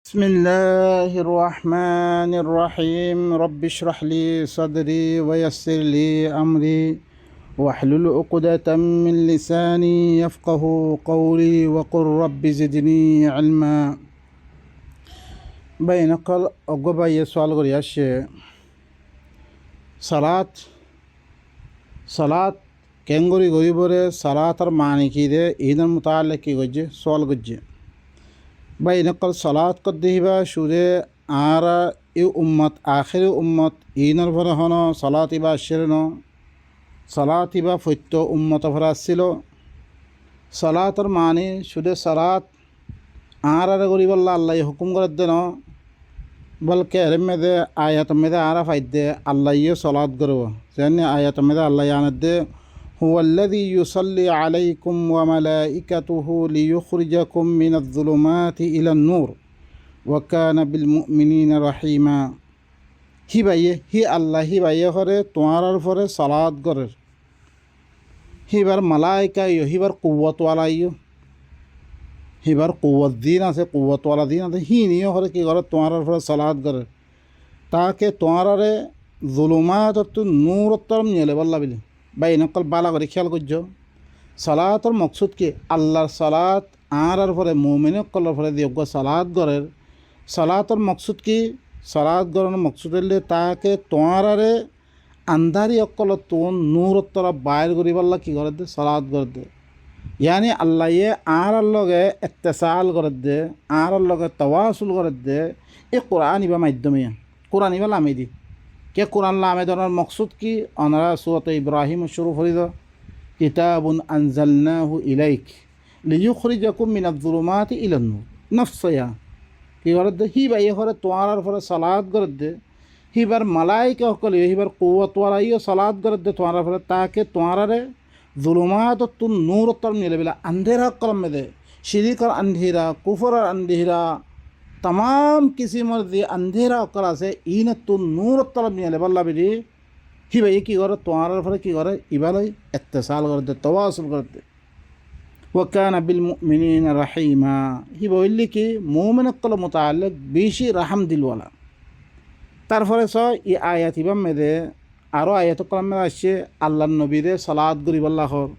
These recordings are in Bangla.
بسم الله الرحمن الرحيم رب اشرح لي صدري ويسر لي أمري واحلل عقدة من لساني يفقه قولي وقل رب زدني علما بينقل أقبا يسوال غرياش صلاة كنغوري غريبوري صلاة المعني كيدي إذا متعلق كي غجي سوال غجي بينقل صلاة قديبا شودي آرا إي أمت آخر أمت إينر فرهنو صلاة با شرنو صلاة با فتو أمت فراسلو صلاة المعني شودي صلاة آرا غريب الله يحكم قردنو بلکہ ارمے دے آیات میں دے آرا فائدے اللہ یہ صلاة کرو یعنی آیات میں دے اللہ یعنی دے هو الذي يصلي عليكم وملائكته ليخرجكم من الظلمات إلى النور وكان بالمؤمنين رحيما হি বাইয়ে হি আল্লাহ হি বাইয়ে করে তোমার পরে সালাত করে হিবার মালাইকা ইয়ো হিবার কুওয়াতওয়ালা ইয়ো হিবার কুওয়াত দিন আছে কুওয়াতওয়ালা দিন আছে হি নিয়ে করে কি করে তোমার পরে সালাত করে তাকে তোমারে জুলুমাত তো নূর তরম নিয়ে বল্লা বিলি বাই নকল বালা করে খেয়াল করছো সালাতর মকসুদ কি আল্লাহর সালাত আর পরে মুমিনের কলার পরে দিয়োগ্য সালাত গড়ের সালাতর মকসুদ কি সালাত গড়ার মকসুদ হলে তাকে তোমারে আন্ধারি অকল তোন নূরত্তরা বাইর করি পাল্লা কি করে দে সালাত করে দে ইয়ানি আল্লাহ আর লগে ইত্তেসাল করে দে আর লগে তাওয়াসুল করে দে এই কোরআন ইবা মাধ্যমে কোরআন ইবা লামে দি কে কোরআন লামে ধরার মকসুদ কি অনারা সূরাত ইব্রাহিম শুরু করি দাও কিতাবুন আনজালনাহু ইলাইক লিয়ুখরিজাকুম মিনাজ যুলুমাতি ইলান নূর নফসয়া কি করে দে হি বাইয়ে করে তোমার পরে সালাত করে দে হিবার মালাইকা সকল হিবার কুওয়াতওয়ালাইও সালাত করে দে তোমার পরে তাকে তোমারে जुलुमात तो नूर तर मिले बिला अंधेरा कलम में दे शिरीक और अंधेरा कुफर और अंधेरा तमाम किसी मर्जी अंधेरा कला से इन तो नूर तर मिले बल्ला बिली ही भाई की करे तुम्हारा फर की करे इबाले इत्तेसाल कर दे तवासुल कर दे वकान बिल मुमिनीन रहीमा ही बोली कि मोमिन कल मुताल्लिक बेशी रहम दिल वाला तारफरे सो ये आयत इबम में दे আরও আয়াত কালামে আসছে আল্লাহর নবীরে সালাত গরিবাল্লাহর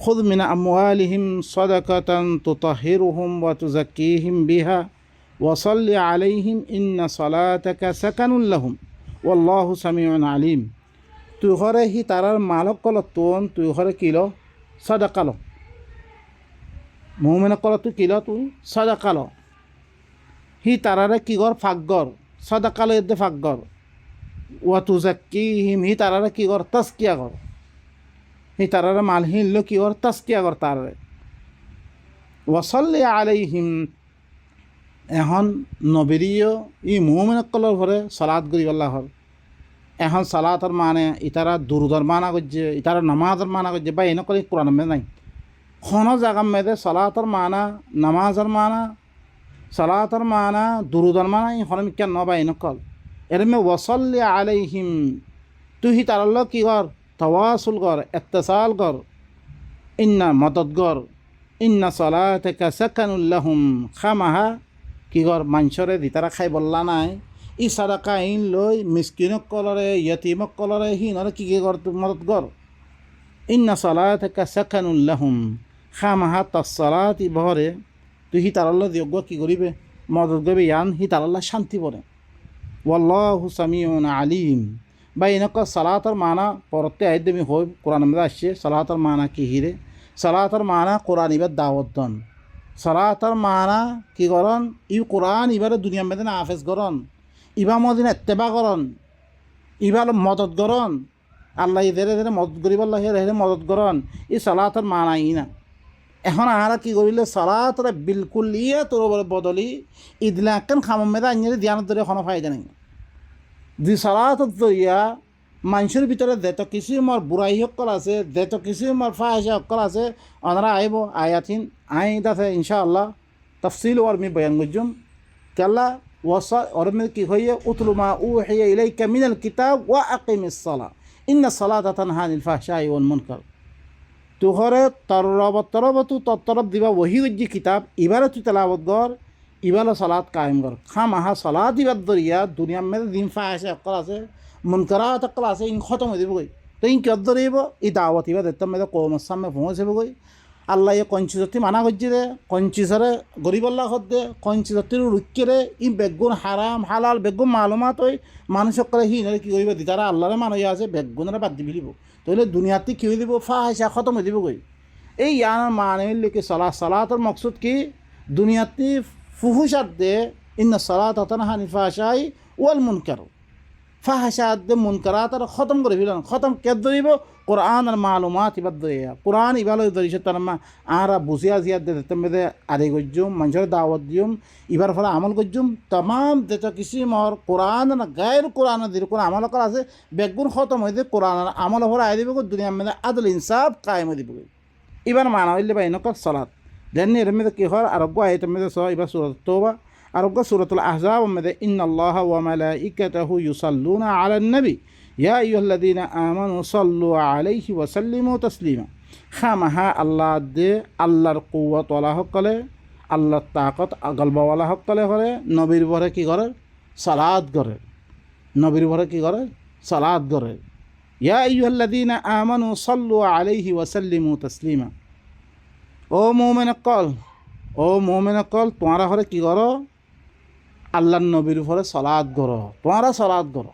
খুদ মিন আমওয়ালিহিম সাদাকাতান তুতাহিরুহুম ওয়া তুযাক্কিহিম বিহা ওয়া সাল্লি আলাইহিম ইন্না সালাতাকা সাকানুল লাহুম ওয়াল্লাহু সামিউন আলিম তুই ঘরে হি তারার মালক কল তোন তুই ঘরে কিলো সাদাকালো মুমিন কল তুই কিলো তুই সাদাকালো হি তারারে কি গর ফাকগর সাদাকালো এদে ফাকগর ওয়াতুজাক্কিহিম হি তারারে কি কর তাসকিয়া কর হি তারারে মালহীন লো কি কর তাসকিয়া কর তারারে ওয়াসাল্লি আলাইহিম এখন নবীরিও ই মুমিনকলৰ ঘরে সালাত গরিবাল্লাহর এখন সালাতর মানে ইতারা দুরুদর মানা করছে ইতারা নামাজের মানা করছে বা এনেকলে কোরআন মে নাই কোনো জায়গা মেদে সালাতর মানা নামাজের মানা সালাতর মানা দুরুদর মানা ই হরম কেন নবা এনেকল এরমে ওয়াসাল্লি আলাইহিম তুই তার কি কর তাওয়াসুল কর ইত্তেসাল কর ইন্না মদদ কর ইন্না সালাতাকা সাকানুল লাহুম খামাহা কি কর মানসরে দি তারা খাই বললা নাই ই সাদাকা ইন লই মিসকিনক কলরে ইয়তিমক কলরে হিনরে কি কর মদদ কর ইন্না সালাতাকা সাকানুল লাহুম খামাহা তাসসালাতি বহরে তুই তার দিয়োগ্য কি করিবে মদদ করবে ইয়ান হি তার শান্তি পরে ওয়াল্লাহু সামিউন আলিম বা এনেকুৱা সালাতৰ মানা পৰতে আইদমি হয় কোরআন মধ্যে আসছে সালাতৰ মানা কি হিরে সালাতৰ মানা কোরআন ইবার দাওয়াত দন সালাতৰ মানা কি করন ই কোরআন ইবারে দুনিয়া মধ্যে নাফেজ করন ইবা মদিনা ইত্তেবা করন ইবার মদত করন আল্লাহ ধীরে ধীরে মদত করিব আল্লাহ ধীরে মদত করন ই সালাতৰ মানা ই না এখন আরা কি করিলে সালাতরে বিলকুল ইয়ে তোর বদলি ইদলাকেন খামম মেদা আইনের ধ্যানত ধরে কোনো ফায়দা নেই যে সালাতত দইয়া মানুষের ভিতরে যেত কিছু মর বুড়াই সকল আছে যেত কিছু মর ফাহিশা সকল আছে ওনারা আইব আয়াতিন আইদাতে ইনশাআল্লাহ তফসিল ওর মি বয়ান গুজুম কাল্লা ওয়াসা ওর মে কি হইয়ে উতলু মা উহিয়া ইলাইকা মিনাল কিতাব ওয়া আকিমিস সালাহ ইন্না সালাতা তানহা আনিল ফাহশাই ওয়াল মুনকার তুহরে তরবতু তরব দিবা ওহি গজ্জি কিতাব এবারে তুই তেলাবত গর ইবালো সালাত কায়েম কর খামাহা সালাত ইবাদ দরিয়া দুনিয়ার মেয়েদের দিন ফাঁসে অকল আছে মুনকারাত অকল আছে ইন খতম হয়ে দেবো গই তো ইন কিয় ধরিব ই দাওয়াত ইবাদ এত মেয়েদের কৌমের সামনে পৌঁছেব গই আল্লাহ ইয়ে কঞ্চিজতি মানা করছি রে কঞ্চিসরে গরিবল্লা হদ্দে কঞ্চিজতির রুক্ষে রে ই বেগুন হারাম হালাল বেগুন মালুমাত ওই মানুষ করে হিনরে কী করিব দি তারা আল্লাহরে মানুষ আছে বেগুনরে বাদ দি ফেলিব তাহলে দুনিয়াতে কী হয়ে দিব ফাঁসা খতম হয়ে দিব গই এই ইয়ার মানে লিখে সালাতর মকসুদ কি দুনিয়াতে ফুহুসাত দে ইন্না সালাত তানহা ফাহশাই ওয়াল মুনকার ফাহশাত দে মুনকারাত আর খতম করে ফেলেন খতম কে ধরিব কোরআন আর মালুমাত ইবাদ ধরিয়া কোরআন ইবালো ধরিছে তার মা আর বুঝিয়া জিয়াদ দে তেমে আরে গজ্জুম মানুষের দাওয়াত দিম ইবার ফলে আমল গজ্জুম তাম যেটা কিসিমর কোরআন না গায়ের কোরআন দির কোন আমল করা আছে বেগুন খতম হয়ে দে কোরআন আমল ভরে আয় দিব দুনিয়ার মধ্যে আদল ইনসাফ কায়েম দিব এবার মানা হইলে বা এনেক সালাত দেন এর মধ্যে কী হয় আরোগ্য আয়তের মধ্যে সহ এবার সুরত তোবা আরোগ্য সুরতুল আহজাব মধ্যে ইন্নাল্লাহ ওয়া মালাইকাতাহু ইউসাল্লুনা আলান নবী ইয়া আইয়ুহাল্লাযীনা আমানু সাল্লু আলাইহি ওয়া সাল্লিমু তাসলিমা খামাহা আল্লাহ দে আল্লাহর কুওয়াত ওয়ালা হকলে আল্লাহর তাকত আগলবা ওয়ালা হকলে করে নবীর ভরে কী করে সালাত করে নবীর ভরে কী করে সালাত করে ইয়া আইয়ুহাল্লাযীনা আমানু সাল্লু আলাইহি ওয়া সাল্লিমু তাসলিমা ও মোমেন কল তোমারা ঘরে কী করো আল্লাহর নবীর উপরে সালাত করো তোমারা সালাত করো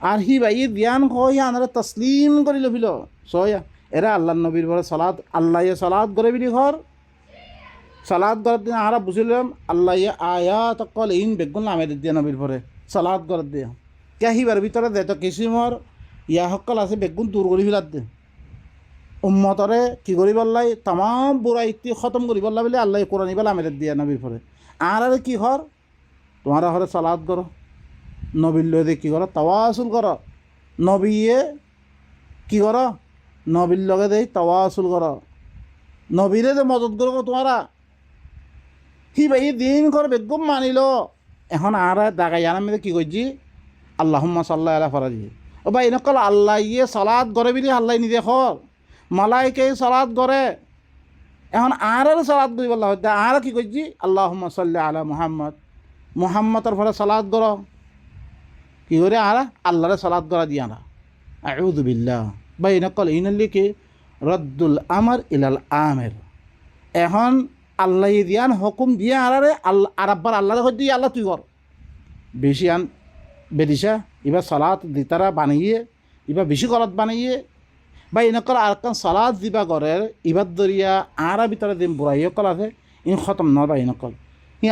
আর হি ভাই ধ্যান হয় আনারা তসলিম করি লভিল সয়া এরা আল্লাহর নবীর উপরে সালাত আল্লাহ সালাত করে বিলি ঘর সালাত করার দিন আরা বুঝিলাম আল্লাহ আয়াত কল ইন বেগুন নামের দিয়ে নবীর উপরে সালাত করার দিয়ে কে হিবার ভিতরে দে তো কিসিমর ইয়া সকল আছে বেগুন দূর করি ফেলার দে উম্মতরে কী করি বললাই তাম বুড়া ইতি খতম করি বললা বলে আল্লাহ কোরআন বেলা আমের দিয়া নবীর পরে আর কী ঘর তোমার ঘরে সালাদ করো নবীর লয়ে কী করো তাওয়াসুল করো নবীয়ে কী করো নবীর লগে দেই তাওয়াসুল করো নবীরে যে মদত করবো তোমারা কি ভাই দিন কর বেগম মানিল এখন আর দাগাই আনার মধ্যে কী করছি আল্লাহুম্মা সাল্লাল্লাহু আলা ফরাজি ও ভাই এনেকল আল্লাহ ইয়ে সালাদ করে বিলি আল্লাহ নিজে খর মালাইকে সালাত করে এখন আর সালাত করি বলা হচ্ছে আর কি করছি আল্লাহুম্মা সাল্লি আলা মুহাম্মদের ফলে সালাত কর কি করে আর আল্লাহরে সালাত করা দিয়ে আনা আউযু বিল্লাহ বা ইনকল ইনলিকে রদ্দুল আমর ইলাল আমের এখন আল্লাহ দিয়ান হুকুম দিয়ে আরে আল্লাহ আর আব্বার আল্লাহরে হচ্ছে আল্লাহ তুই কর বেশি আন বেদিসা এবার সালাত দিতারা বানিয়ে এবার বেশি গলত বানিয়ে বা এনেকল আর কান সালাদ দিবা গরের ইবাদ দরিয়া আরা ভিতরে দিন বুড়াইও কল আছে ইন খতম নয় বা এনেকল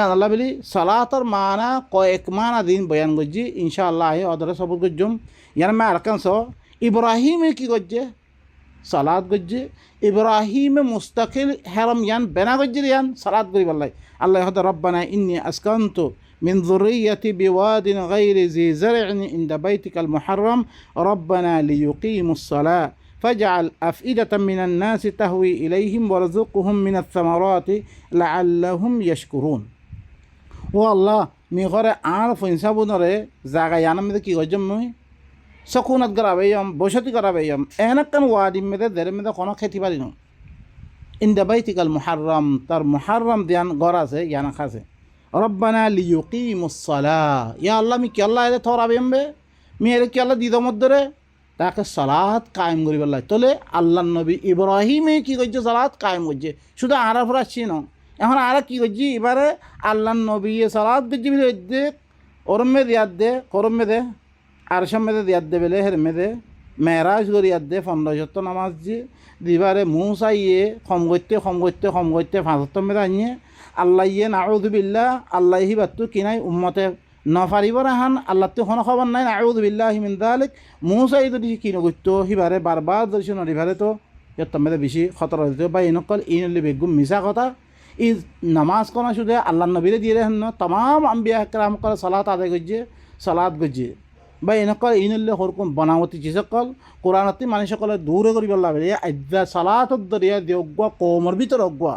আল্লাহ বলি সালাতর মানা কয়েক মানা দিন বয়ান করছি ইনশাআল্লাহ অদরে সবুর করছুম ইয়ার মে আর কান ইব্রাহিমে কী করছে সালাদ করছে ইব্রাহিমে মুস্তাকিল হেরম ইয়ান বেনা করছে ইয়ান সালাদ করি বললাই আল্লাহ হদ রব্বানা ইন্নি আসকান্তু من ذريتي بواد غير ذي زرع عند بيتك المحرم ربنا ليقيموا الصلاة فاجعل أفئدة من الناس تهوي إليهم وارزقهم من الثمرات لعلهم يشكرون والله ميغره عارف إنسابونره زاغا يانم كي وجمي سكونت غرابيام بوشتي غرابيام انا كان وادي مده در مده কোনো খেতি পারি না عند بيتك المحرم তার محرم দিয়ান গরাছে ইয়ানা খাসে রব্বানা লিয়ুকিমুস সালাহ ইয়া আল্লাহ মি কি আল্লাহ এর থরাবেম বে মি এর কি আল্লাহ দিদা মধ্যে তাকে সালাত কায়েম করি বললাই তোলে আল্লাহ নবী ইব্রাহিমে কী করছে সালাত কায়েম করছে শুধু আরা ফরাচ্ছি না এখন আরা কী করছি এবারে আল্লাহ নবী সালাত করছি বলে ওরমে দিয়াত দে করমে দে আর মেদে দিয়াত দে বেলে হের মেদে মেরাজ করিয়াত দে 15 নামাজ দিয়ে দিবারে মুহ চাইয়ে কম করতে 5 মেদে আনিয়ে আল্লাহ ইয়ে নাউযু বিল্লাহ আল্লাহ হিবাত্তু কিনাই উম্মতে নফারিব রাহান আল্লাহ তো কোনো খবর নাই আউযু বিল্লাহি মিন যালিক মুসা যদি কি নগত্য হিবারে বারবার দর্শন নরিভারে তো এতমেদে বেশি খতর হইতো বা ইনকল ইনলি বেগুম মিছা কথা ই নামাজ কোনা শুধু আল্লাহ নবীরে দিয়ে রেহেন तमाम আম্বিয়া کرام করে সালাত আদায় করছে সালাত করছে বা ইনকল ইনলি হরকম বনামতি চিসকল কোরআনতি মানুষ সকলে দূরে করিব লাগে আজ্জা সালাত দরিয়া দিয়গা কমর ভিতর অগা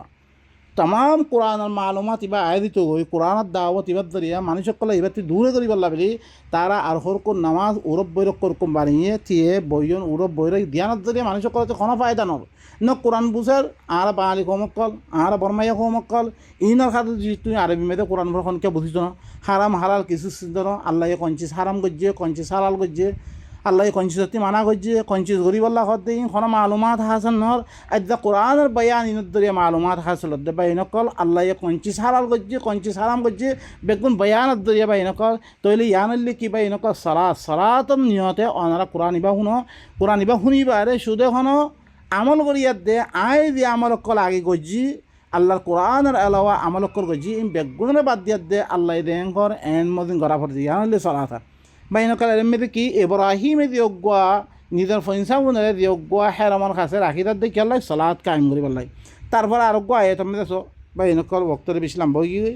तमाम कुरानर मालूमात इबा आय दितो गई कुरानत दावत इबाद दरिया मानुष कला इबाती दूरे करी बल्ला बली तारा आरहर को नमाज उरब बैरक करकम बानिए थिए बयन उरब बैरक ध्यानत दरिया मानुष कला तो खना फायदा न न कुरान बुझार आरा बाঙালি কমকল आरा बर्माया কমকল ইনার খাতে যদি তুমি আরবি মেয়েদের কোরআন ভরখন কে বুঝিত না হারাম হালাল কিছু সিদ্ধ না আল্লাহ কঞ্চিস হারাম গজ্জে কঞ্চিস হালাল গজ্জে আল্লাহ কঞ্চিসতি মানা গজ্জে কঞ্চিস গরিব আল্লাহ হদ্দে খনা মালুমাত হাসান নর আদ্দা কোরআনের বয়ান ইনদ্দরিয়া মালুমাত হাসল দে বাইনকল আল্লাহ কঞ্চিস হালাল গজ্জে কঞ্চিস হারাম গজ্জে বেগুন বয়ানত দরিয়া বাইনকল তইলে ইয়ানল্লি কি বাইনকল সালাতম নিয়তে অনারা কোরআন ইবা শুনিবা আরে সুদে হনো আমল করিয়াত দে আয় দিয়ে আমল কল আগে গজ্জি আল্লাহর কোরআনের এলাওয়া আমল কর গজ্জি বেগুনে বাদ দিয়াত দে আল্লাহ দেন কর এন মদিন গড়া ফর দিয়া ইয়ানল্লি সালাতা বাইনকল এমনি কি ইব্রাহিমে দিয়গা নিজের ফইনসাগুনে দিয়গা হেরামর কাছে রাখি তার দেখি আল্লাহ সালাত কায়েম করি বললাই তারপর আরোগ্য আয়াত আমি দেখো বাইনকল বক্তরে বেশি লম্বা হয়ে গিয়ে